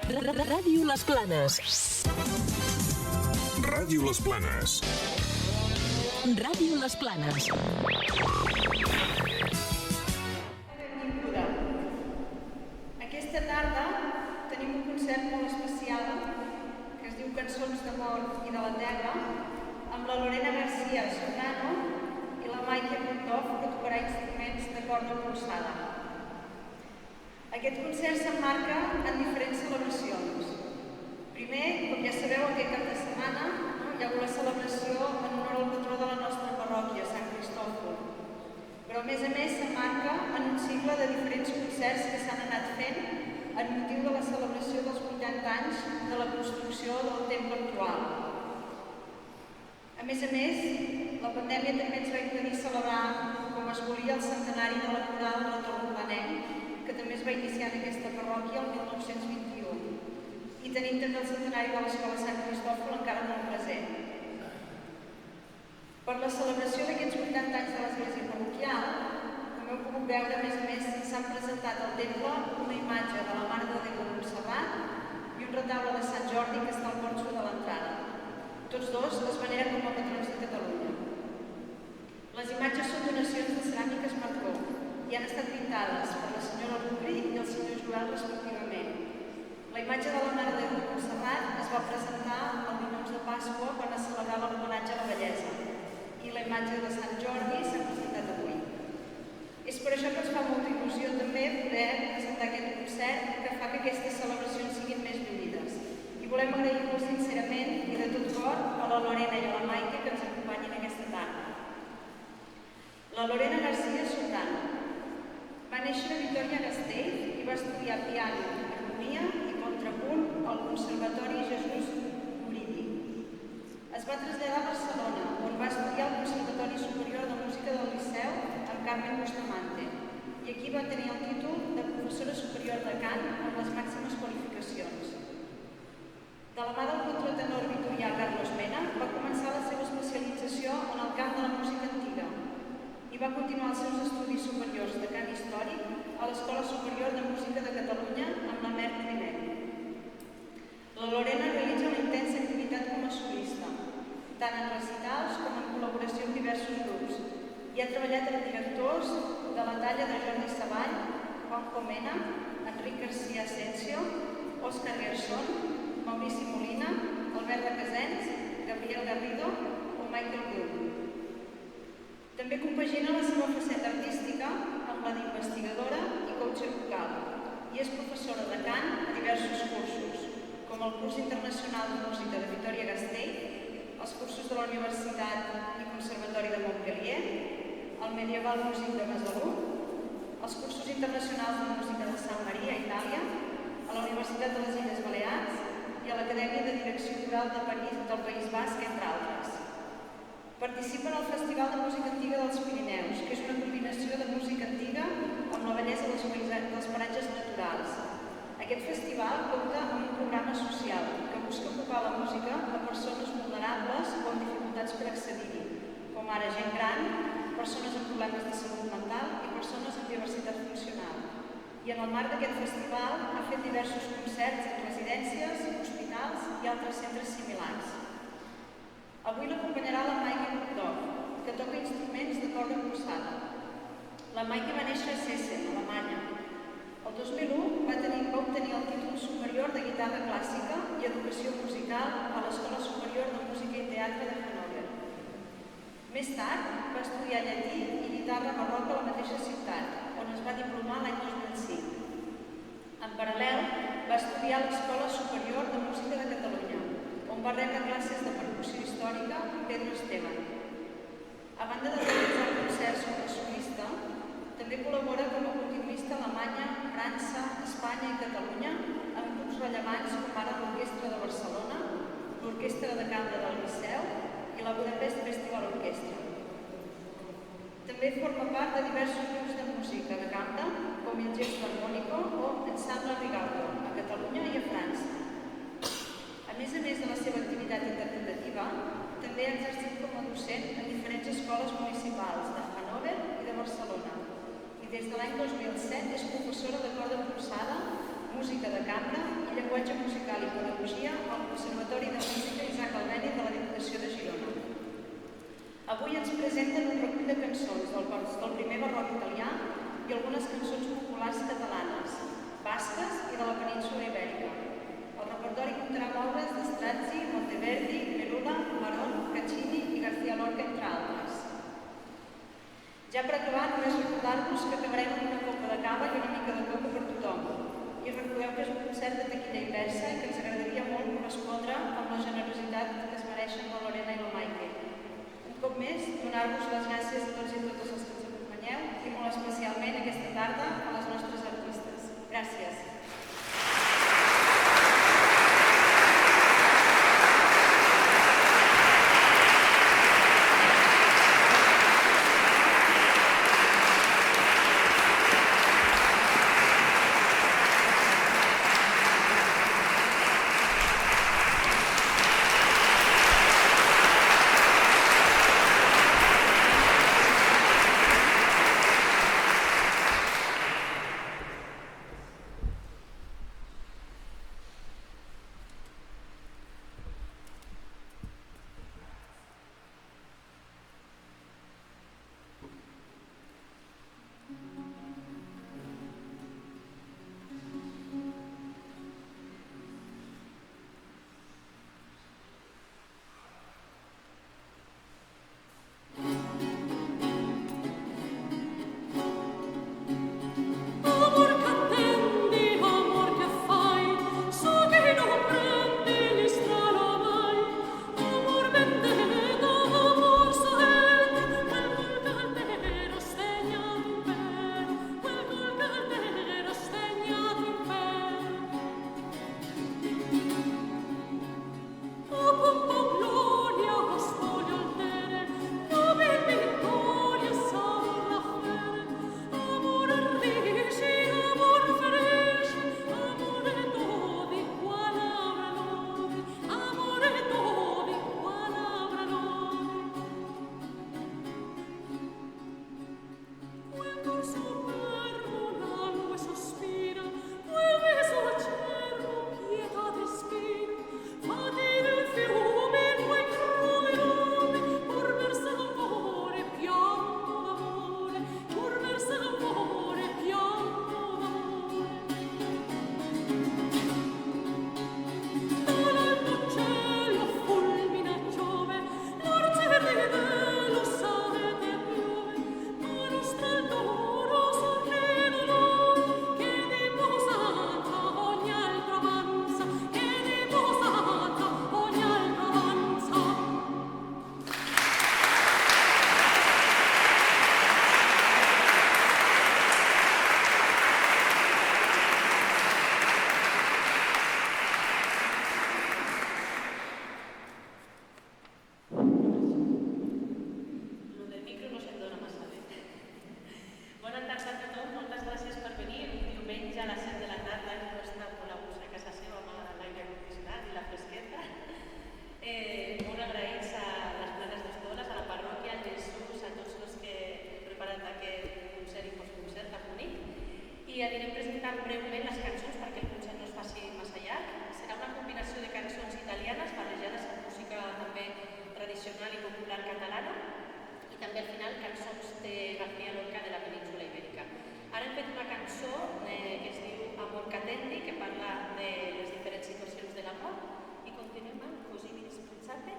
Ràdio Les Planes. Ràdio Les Planes. Ràdio Les Planes. Benvinguda. Aquesta tarda tenim un concert molt especial que es diu Cançons d'amor i de la terra, amb la Lorena García, soprano, i la Maike Montov, que tocarà instruments de corda pulsada. Aquest concert s'emmarca en diferents celebracions. Primer, com ja sabeu, aquest cap de setmana hi ha una celebració en honor al patró de la nostra parròquia, Sant Cristòfol. Però a més s'emmarca en un cicle de diferents concerts que s'han anat fent en motiu de la celebració dels 80 anys de la construcció del temple actual. A més, la pandèmia també ens va impedir celebrar com es volia el centenari de la coral del Retorn Blanenc, que també es va iniciar en aquesta parròquia el 1921. I tenim també el centenari de l'Escola Sant Cristòfol encara molt present. Per la celebració d'aquests 80 anys de l'església parroquial, com heu pogut veure, a més, s'han presentat al temple una imatge de la Mare de Déu de Montserrat i un retaule de Sant Jordi que està al porxo de l'entrada. Tots dos es veneren com a patrons de Catalunya. Les imatges són donacions de ceràmiques Marcó i han estat pintades per la senyora Rubri i el senyor Joel respectivament. La imatge de la Mare de Déu de Montserrat es va presentar el dilluns de Pasqua quan es celebrava l'homenatge a la bellesa i la imatge de Sant Jordi s'ha presentat avui. És per això que ens fa molta il·lusió també poder presentar aquest concert que fa que aquestes celebracions siguin més vivides. I volem agrair molt sincerament i de tot cor a la Lorena i a la Maike que ens acompanyin aquesta tarda. La Lorena García, soprano. Va néixer a Vitoria-Gasteiz i va estudiar piano, harmonia i contrapunt al Conservatori Jesús Guridi. Es va traslladar a Barcelona, on va estudiar al Conservatori Superior de Música del Liceu amb Carmen Bustamante, i aquí va tenir el títol de professora superior de cant amb les màximes qualificacions. De la mà del contratenor vitorià Carlos Mena, va començar la seva especialització en el camp de la música antiga i va continuar els seus estudis superiors de cant històric a l'Escola Superior de Música de Catalunya amb la Mer Climent. La Lorena realitza una intensa activitat com a solista, tant en recitals com en col·laboració amb diversos grups, i ha treballat amb directors de la talla de Jordi Savall, Juanjo Mena, Enric García Asensio, Òscar Garzón, Maurici Molina, Albert Recasens, Gabriel Garrido o Michael Gould. També compagina la seva faceta artística amb la d'investigadora i coach vocal i és professora de cant a diversos cursos, com el Curs Internacional de Música de Vitoria-Gasteiz, els cursos de la Universitat i Conservatori de Montpellier, el Medieval Music de Besalú, els cursos internacionals de música de Sant Maria, a Itàlia, a la Universitat de les Illes Balears i a l'Acadèmia de Direcció Coral de París del País Basc, entre altres. Participa en el Festival de Música Antiga dels Pirineus, que és una combinació de música antiga amb la bellesa dels paratges naturals. Aquest festival compta amb un programa social que busca ocupar la música a persones vulnerables o amb dificultats per accedir-hi, com ara gent gran, persones amb problemes de salut mental i persones amb diversitat funcional. I en el marc d'aquest festival ha fet diversos concerts en residències, hospitals i altres centres similars. Avui l'acompanyarà la Maike Montov, que toca instruments de corda pulsada. La Maike va néixer a Sessen, Alemanya. El 2001 va obtenir el títol superior de guitarra clàssica i educació musical a l'Escola Superior de Música i Teatre de Hannover. Més tard va estudiar llatí i guitarra barroca a la mateixa ciutat, on es va diplomar l'any 2005. En paral·lel, va estudiar a l'Escola Superior de Música de Catalunya, on va rebre classes de percussió històrica amb Pedro Esteban. A banda de realitzar concerts com a solista, també col·labora com a continuista a Alemanya, França, Espanya i Catalunya amb grups rellevants com ara l'Orquestra de Barcelona, l'Orquestra de Cambra del Liceu i la Budapest Festival Orquestra. També forma part de diversos grups de música de cambra, com el Gesto Armónico o Ensemble Rigalto, a Catalunya i a França. A més de la seva activitat interpretativa, també ha exercit com a docent en diferents escoles municipals de Hannover i de Barcelona. I des de l'any 2007 és professora de corda pulsada, música de cambra i llenguatge explicar breument les cançons perquè el concert no es faci massa llarg. Serà una combinació de cançons italianes barrejades amb música també tradicional i popular catalana i també al final cançons de García Lorca de la península Ibèrica. Ara hem fet una cançó que es diu Amor Catendi, que parla de les diferents situacions de l'amor, i continuem amb Così mi disprezzate.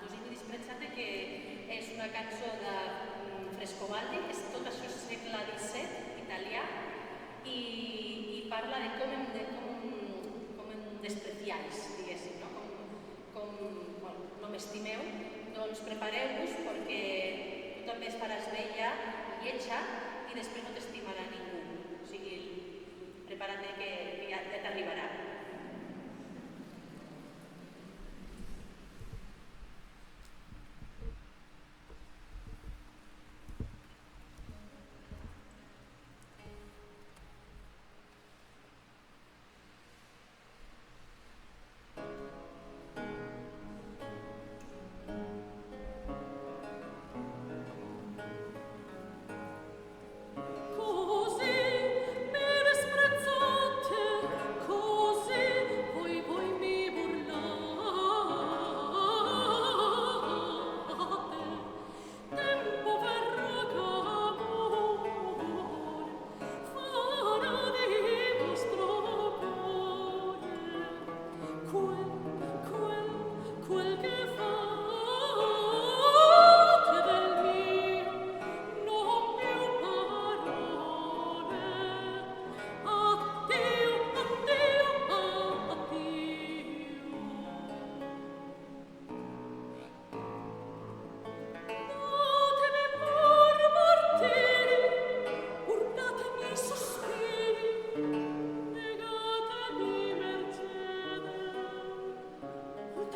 Così mi disprezzate, que és una cançó de Frescobaldi, tot això és segle XVII, italià, i parla de com em despreciais, diguéssim, no? No m'estimeu, doncs prepareu-vos perquè tu també es faràs vella i lletja i després no t'estimarà ningú. O sigui, prepara't que ja t'arribarà.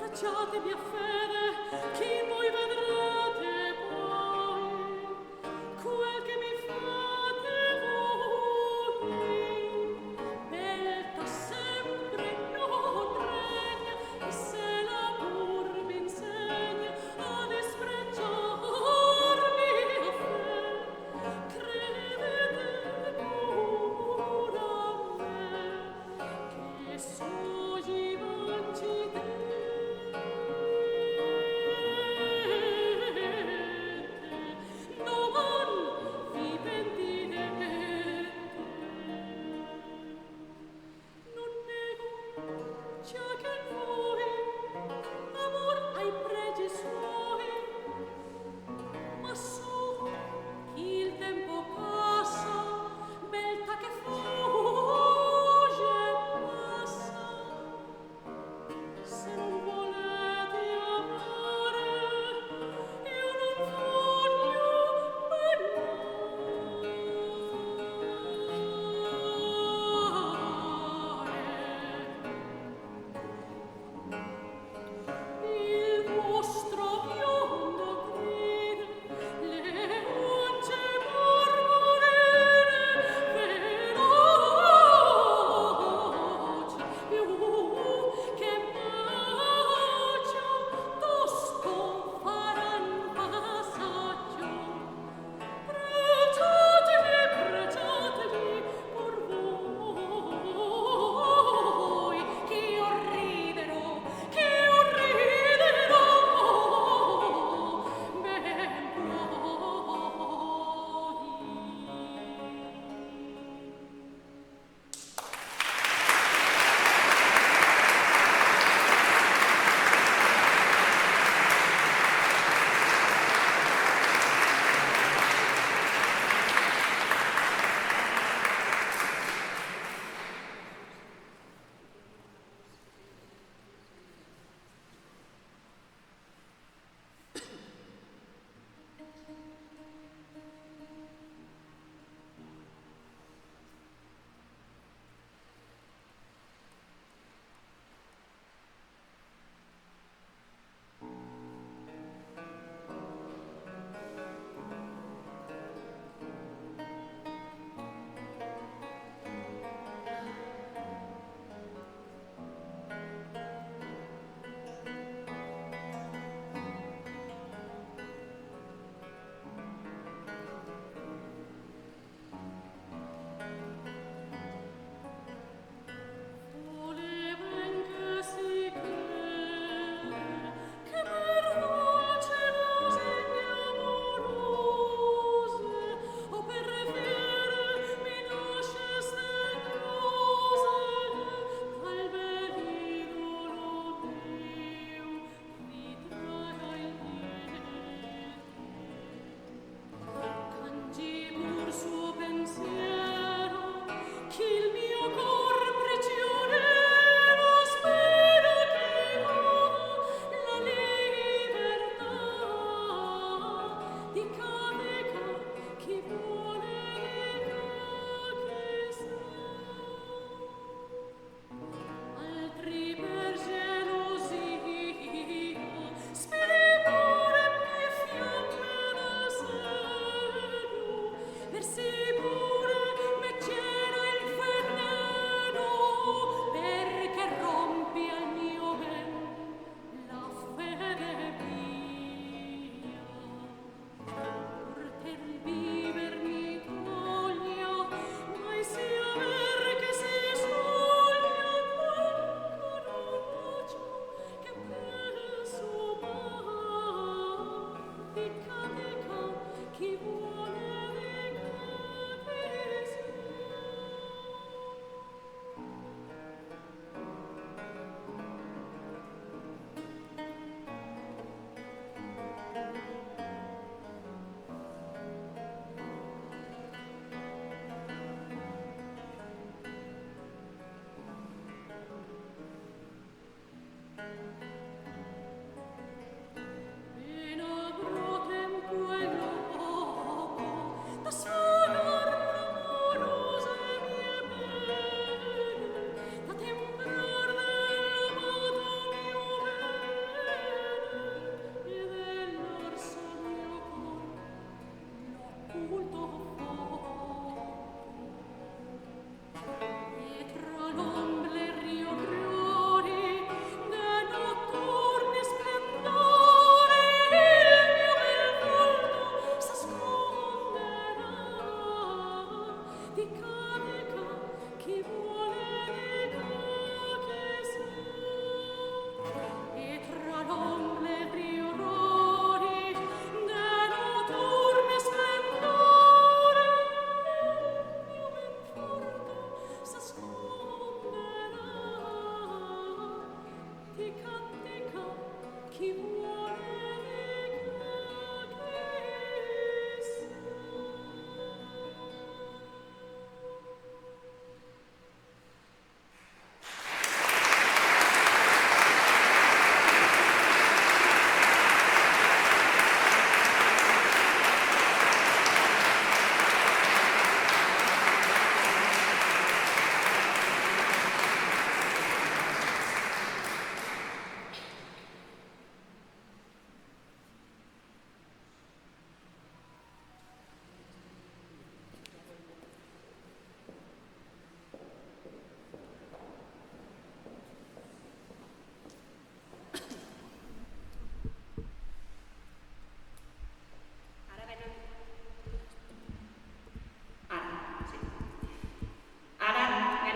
Lasciatevi a fede, chi voi vedrete poi, quel che mi fate voi. Beltà sempre non regna, e se l'amor mi insegna a dispregiarmi a fe, credete pure a me, che so giovanci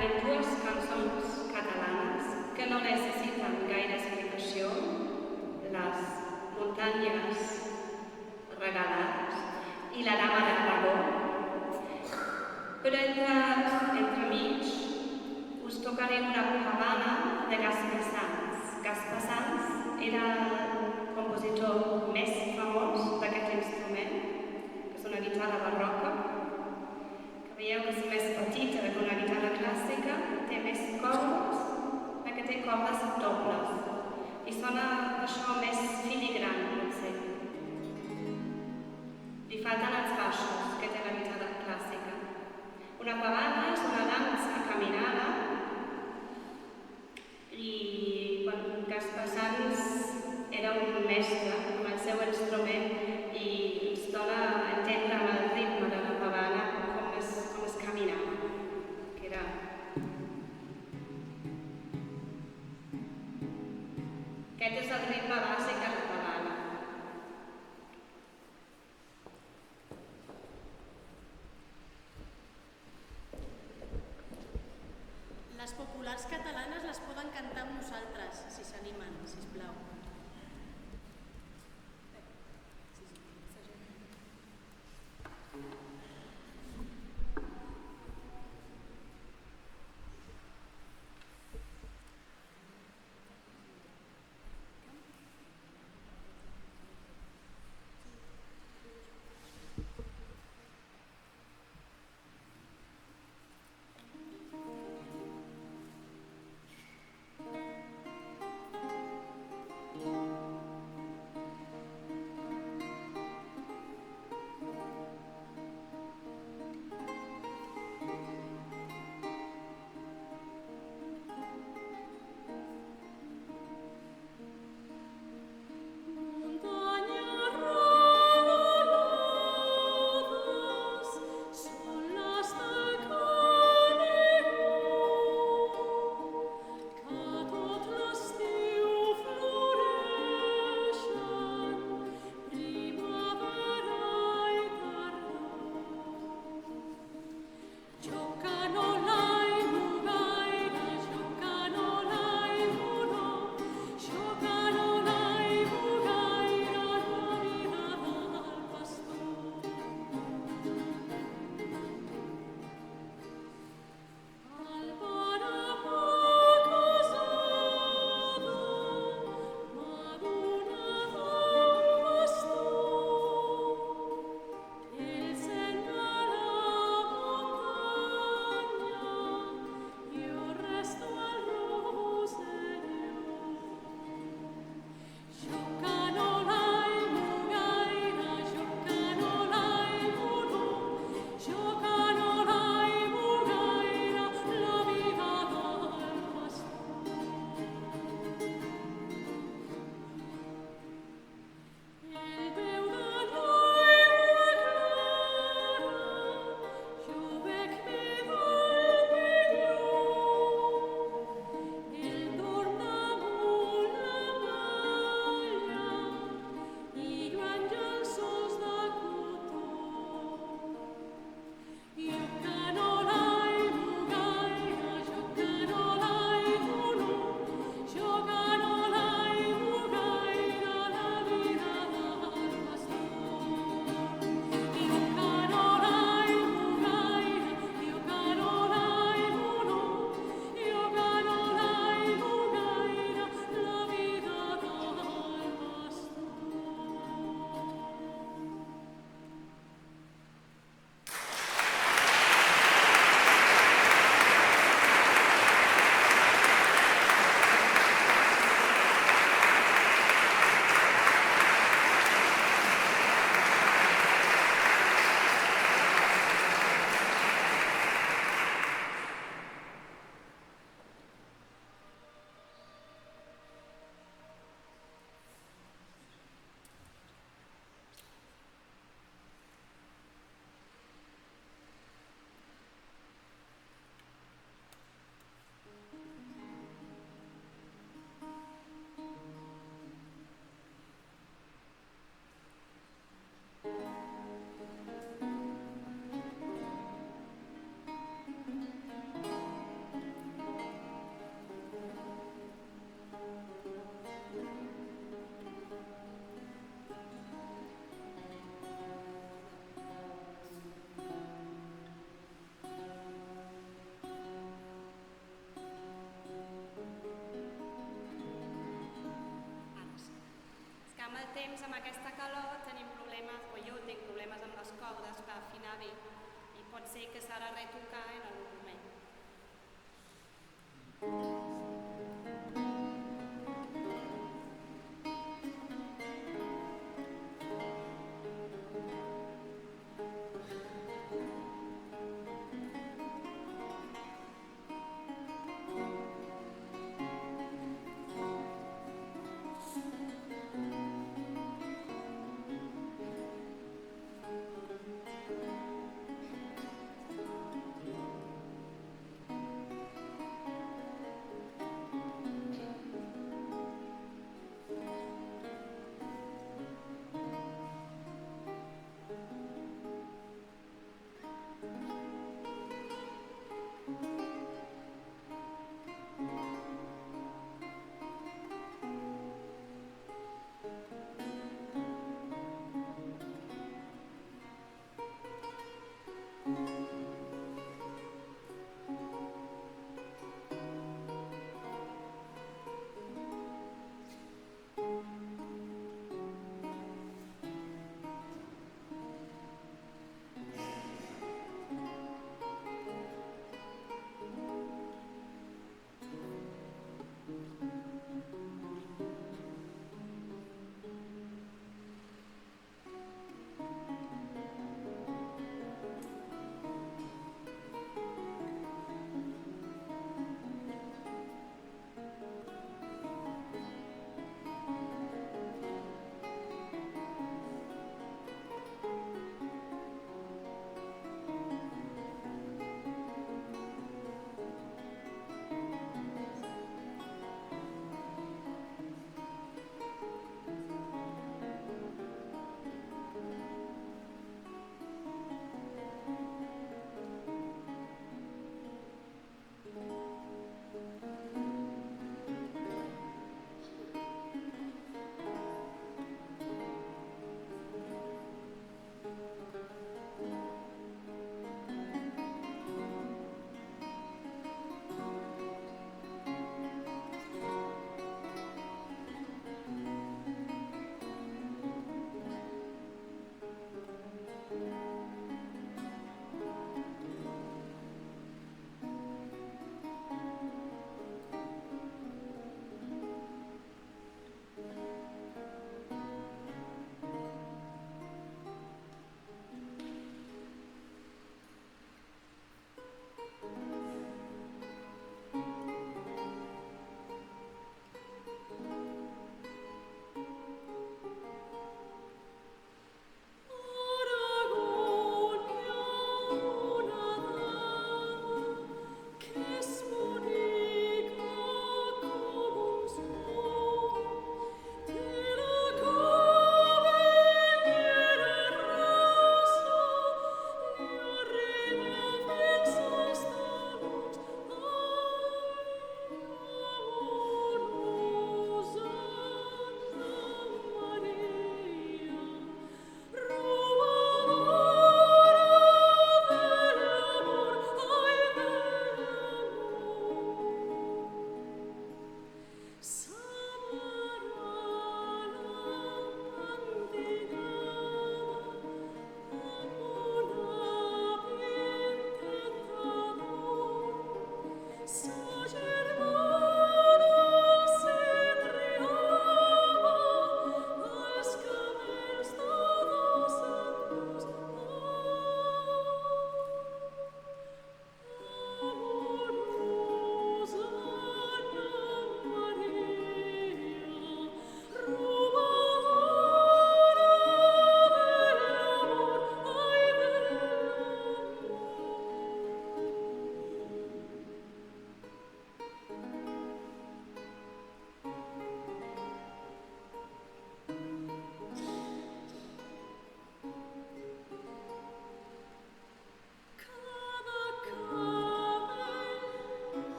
Realment dues cançons catalanes que no necessiten gaire explicació, les muntanyes regalades i la dama d'Aragó. Però entremig us tocaré una pavana de Gaspar Sans. Gaspar Sans era el compositor més famós d'aquest instrument, que és una guitarra barroca, que veieu que és més petita que una guitarra clàssica, té més cordes, perquè té cordes dobles i sona això més filigran, potser. Li falten els baixos que té la guitarra clàssica. Una pavana és una dansa caminada i Gaspar Sans era un mestre amb el seu instrument i ens dona a entendre amb el ritme de la pavana com es caminava, que era... Aquest és el ritme bàsic de la pavana. Les populars catalanes les poden cantar amb nosaltres, si s'animen, sisplau. mal temps amb aquesta calor tenim problemes, o jo tinc problemes amb les cordes per afinar bé i pot ser que s'ha de retocar en algun moment.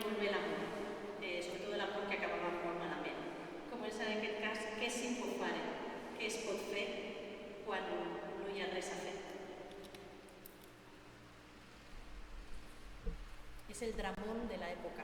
molt bé l'amor, sobretot l'amor que acabava molt malament. Com és en aquest cas, què s'hi pot fer? Què es pot fer quan no hi ha res a fer? És el dramón de l'època.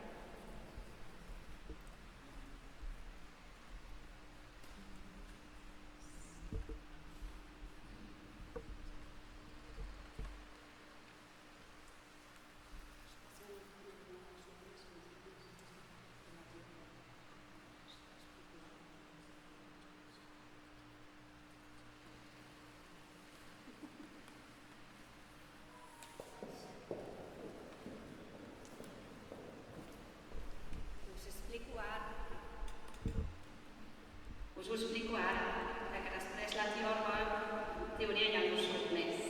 Us ho explico ara, perquè després la tiorba, teoria ja no surt més.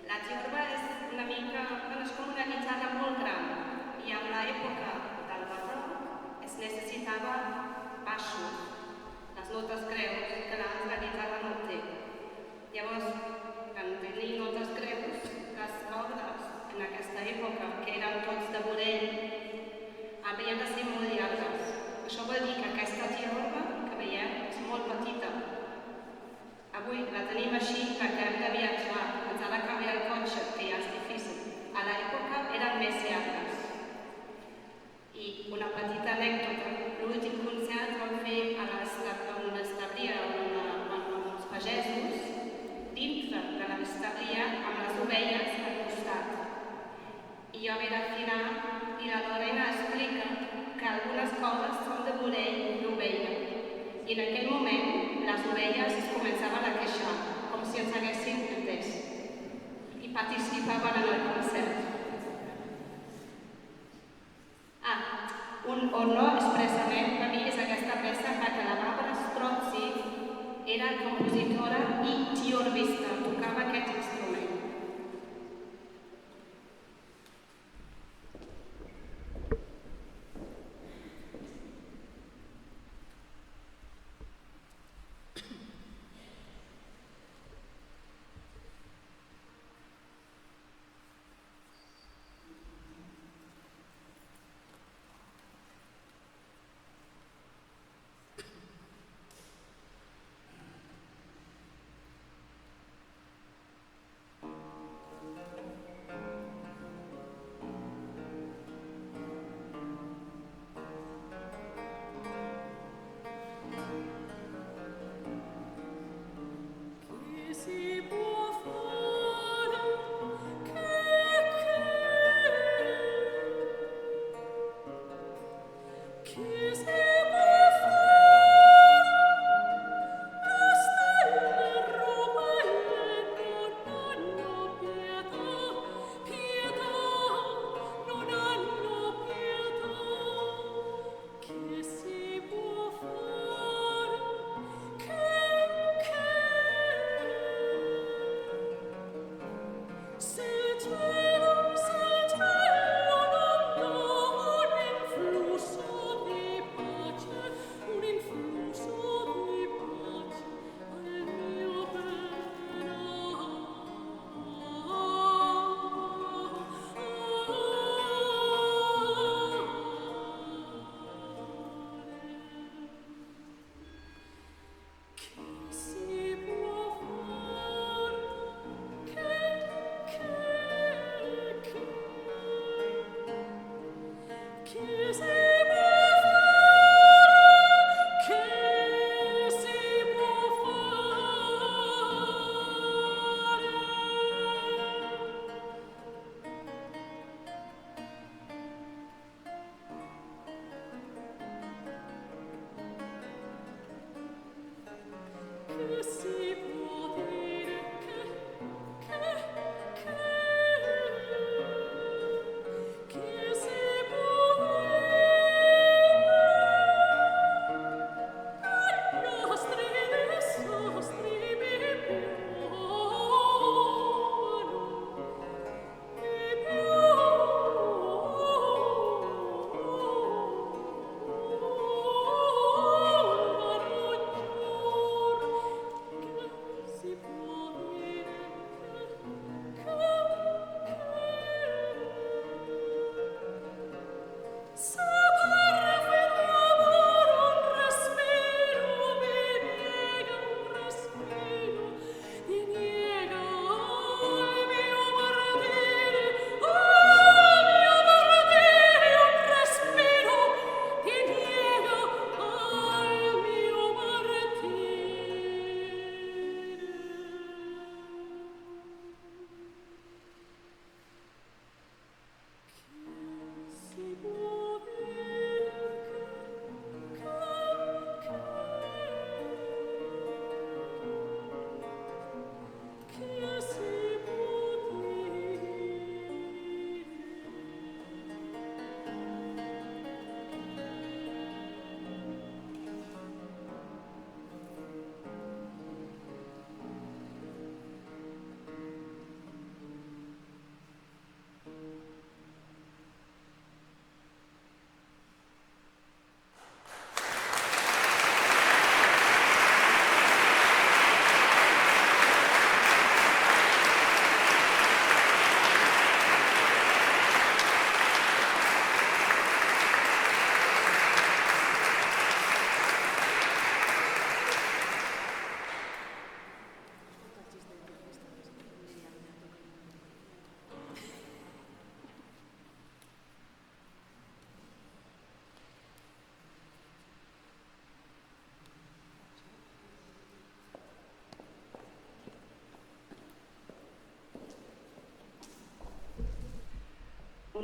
La tiorba és una mica, és com una guitarra molt gran, i en l'època del barroc es necessitava baixos, les notes greus, que la guitarra no té. Llavors, per tenir notes greus, les cordes en aquesta època, que eren tots de vorell, havien de ser molt llargues. Això vol dir que aquesta tiorba que veieu és molt petita. Avui la tenim així perquè hem de viatjar, ens ha de canviar el cotxe, que ja és difícil. A l'època eren més llargues. I una petita anècdota, l'últim concert vam fer on establia uns pagesos, dintre de l'establia amb les ovelles al costat. I jo vaig afinar i la Lorena explica que algunes coses són de vorell d'ovella. I en aquell moment les ovelles es començaven a queixar, com si ens haguessin entès. I participaven en el concert. Un honor expressament per mi és aquesta peça perquè la Barbara Strozzi era compositora i tiorbista, tocava aquest instrument.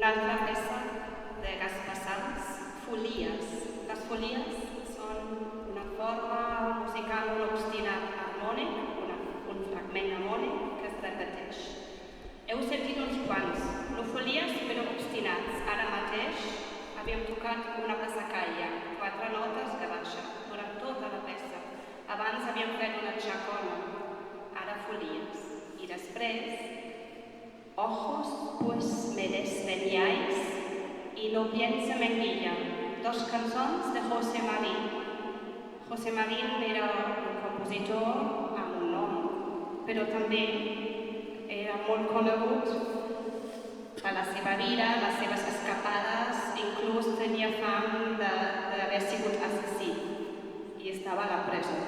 Una altra peça de Gaspar Sans, Folies. Les folies són una forma musical, un obstinat harmònic, un fragment harmònic que es repeteix. Heu sentit uns quants, no folies però obstinats. Ara mateix havíem tocat una passacaia, 4 notes de baixa, durant tota la peça. Abans havíem fet una xacona, ara folies. I després, ojos pues me desdeñáis y no piense menguilla, 2 cançons de José Marín. José Marín era un compositor amb un nom, però també era molt conegut per la seva vida, les seves escapades, inclús tenia fam d'haver sigut assassí i estava a la presó.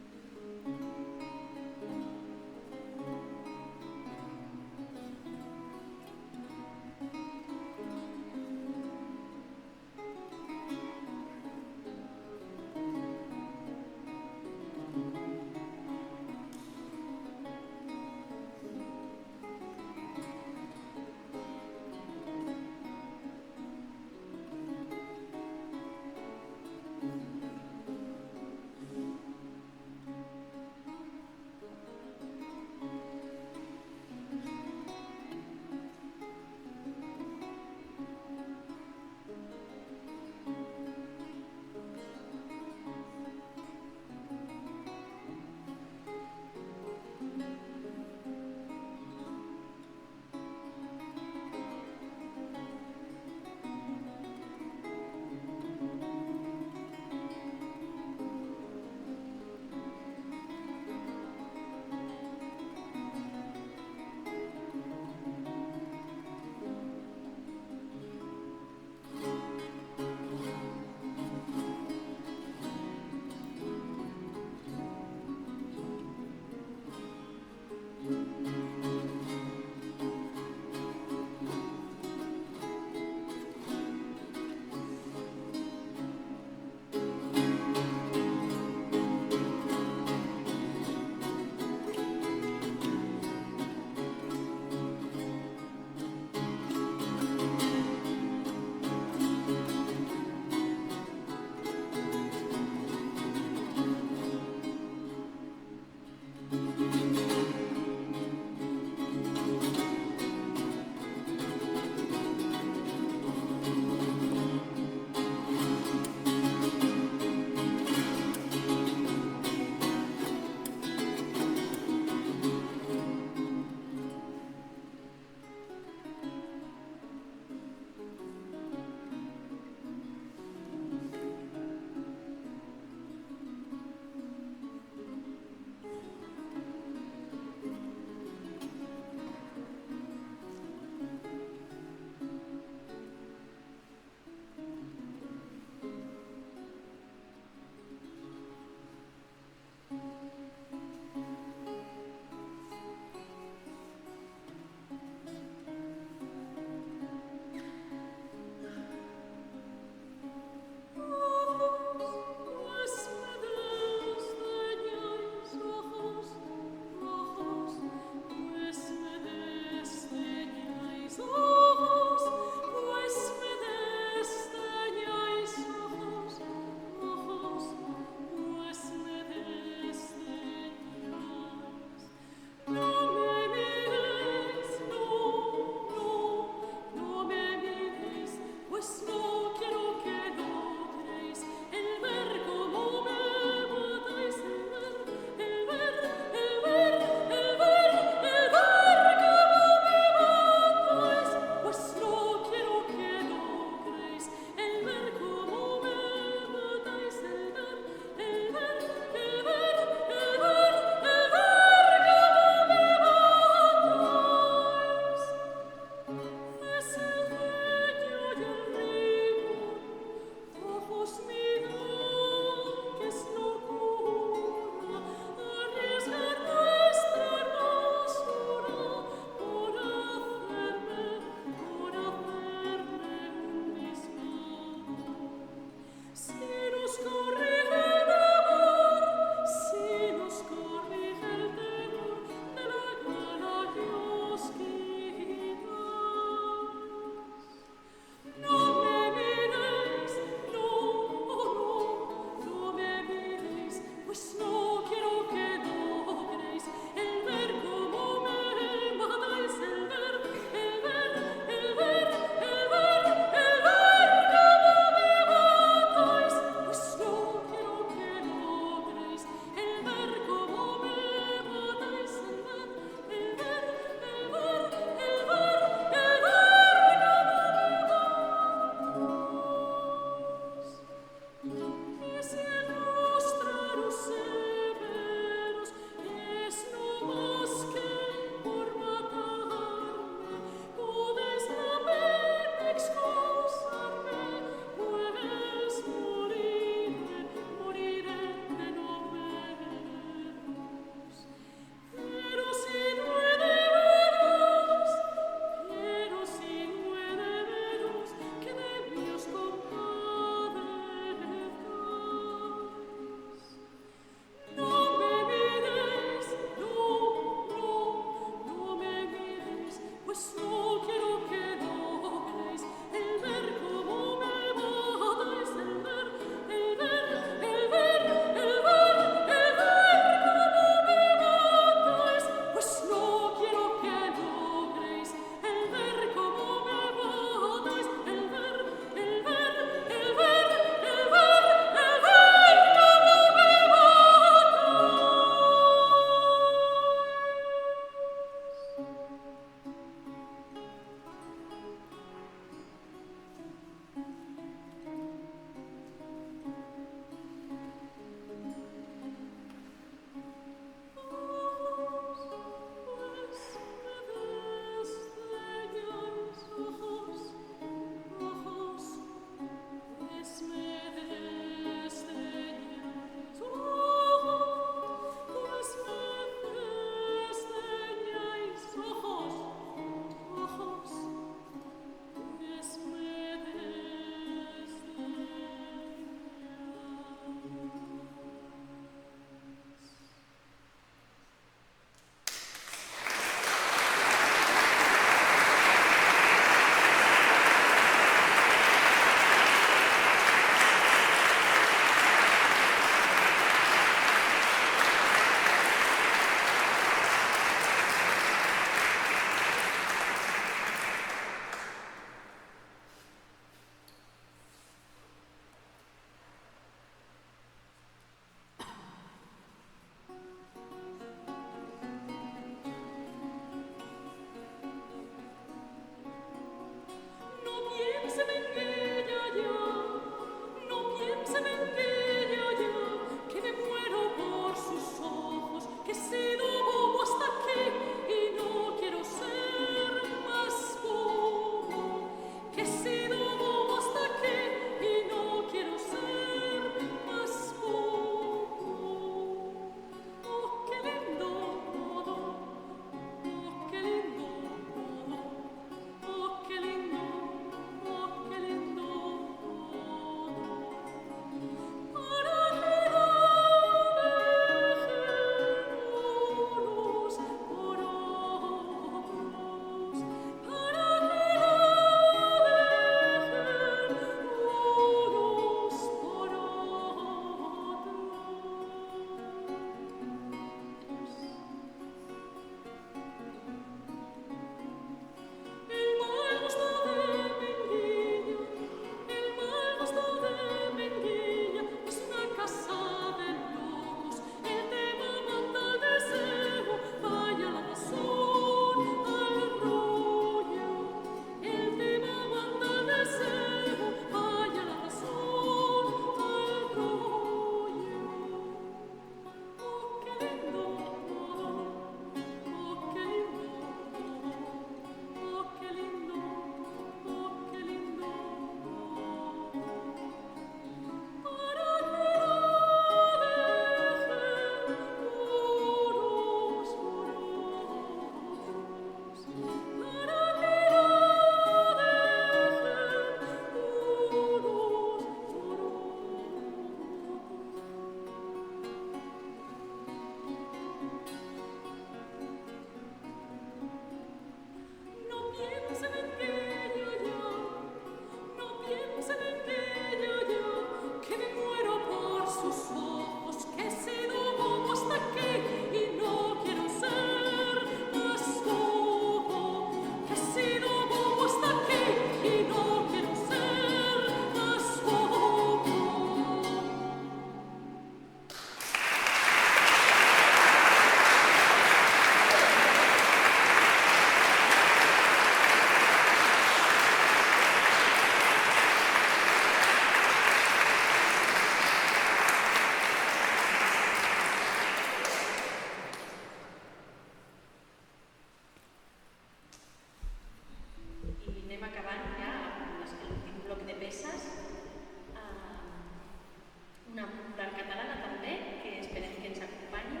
una popular catalana també, que esperem que ens acompanyi,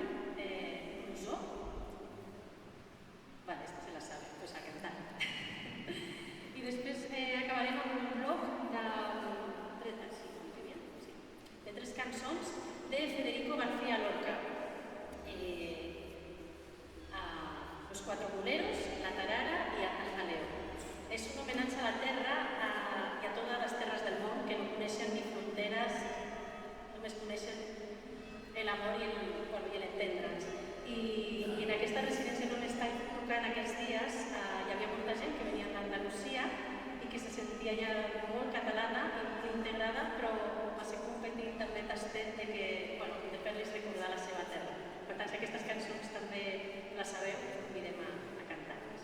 Rosó. Vale, esta se la sabe, pues a cantar. I després acabarem amb un blog de 3 cançons de Federico García Lorca. Los Cuatro Boleros, La Tarara i El Jaleo. És un homenatge a la terra i a totes les terres del món que no coneixen ni fronteres, només coneixen l'amor i l'entendre'ns. I en aquesta residència on estan tocant aquests dies hi havia molta gent que venia d'Andalusia i que se sentia ja molt catalana i integrada, però va ser un petit també tastet de fer-los recordar la seva terra. Per tant, si aquestes cançons també les sabeu, us convidem a cantar-les.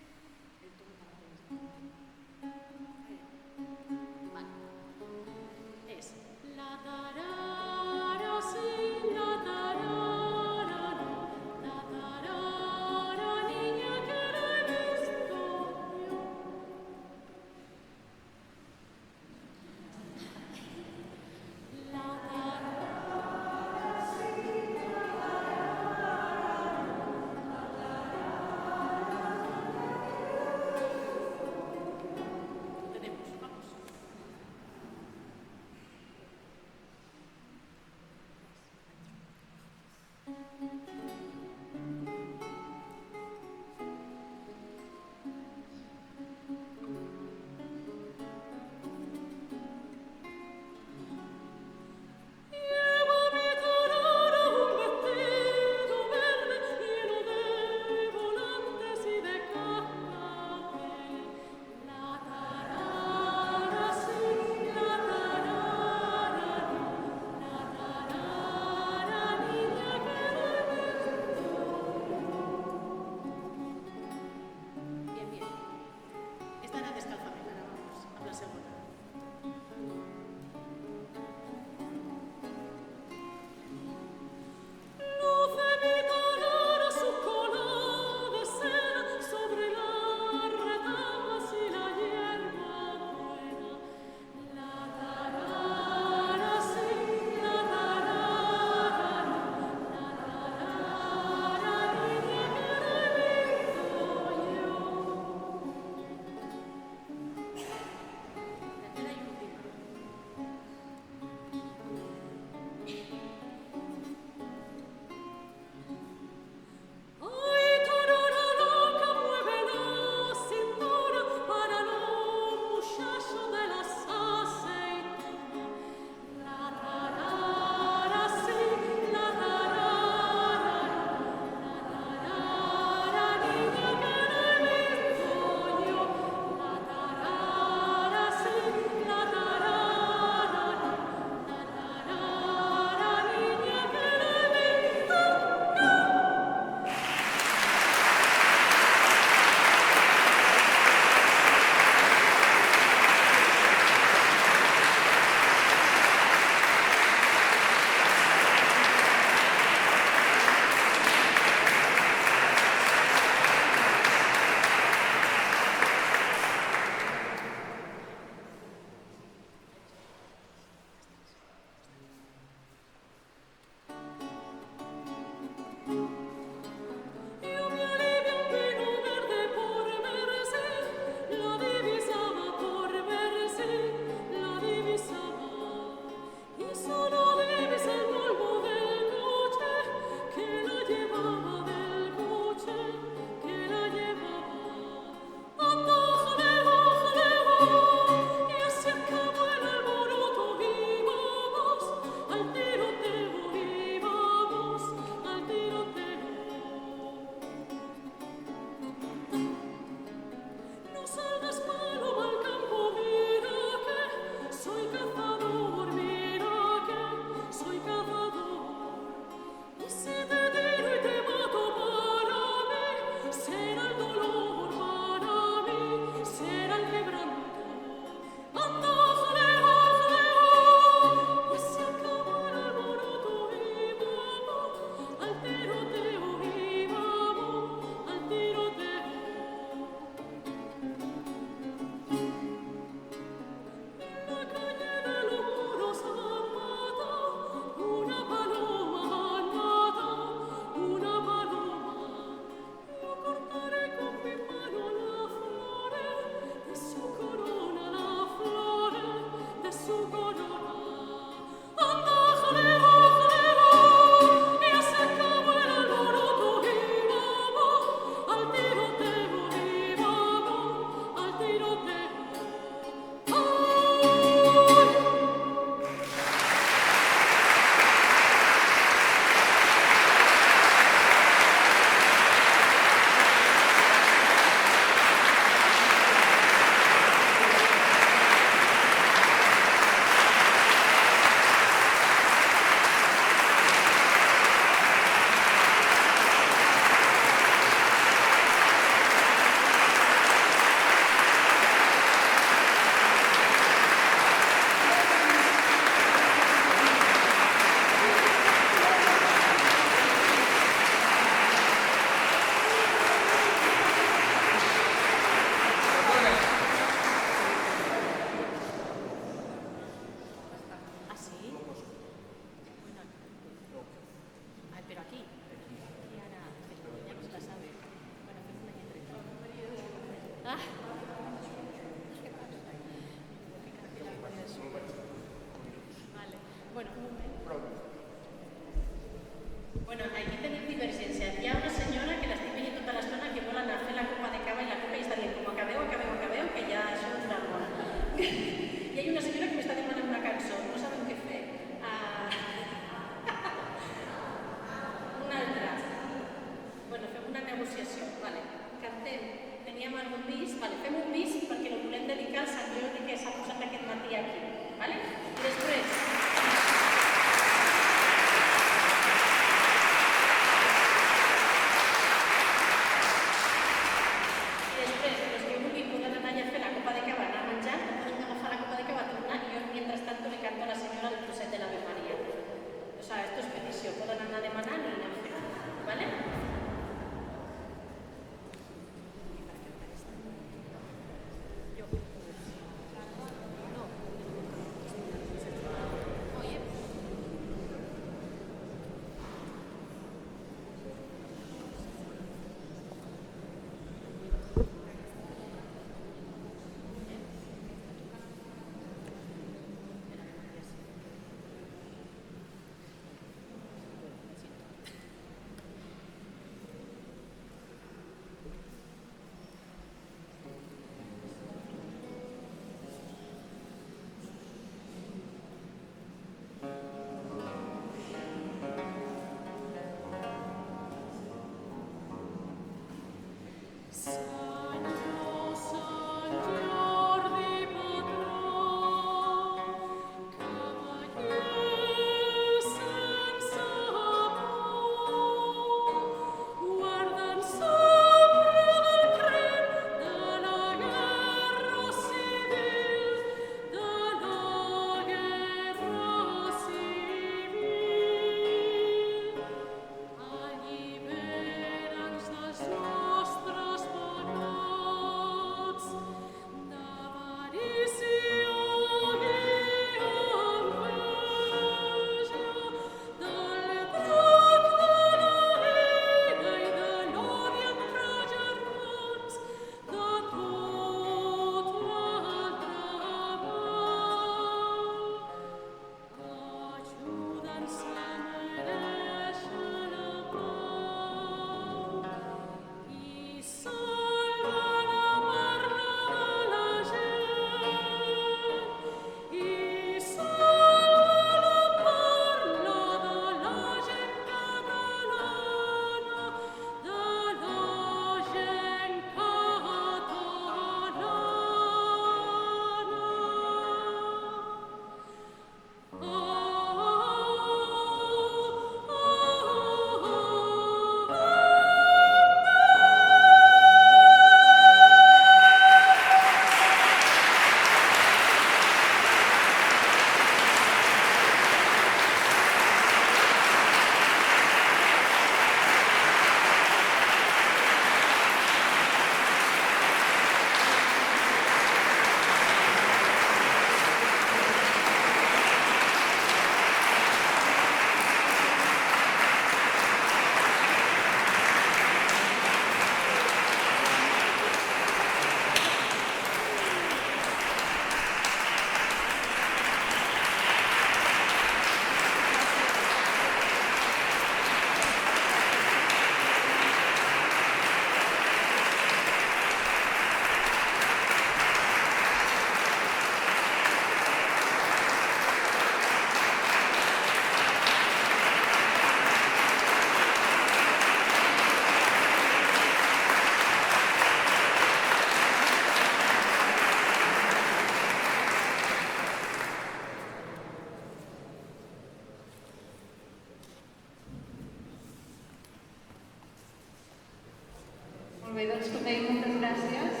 Molt bé, doncs com deia, moltes gràcies.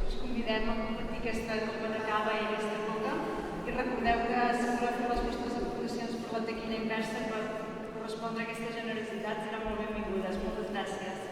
Us convidem a compartir aquesta copa de cava i aquesta coca i recordeu que si voleu fer les vostres aportacions per la taquilla inversa per correspondre a aquesta generositat seran molt benvingudes. Moltes gràcies.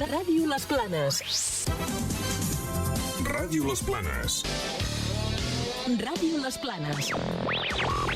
Ràdio Les Planes. Ràdio Les Planes. Ràdio Les Planes.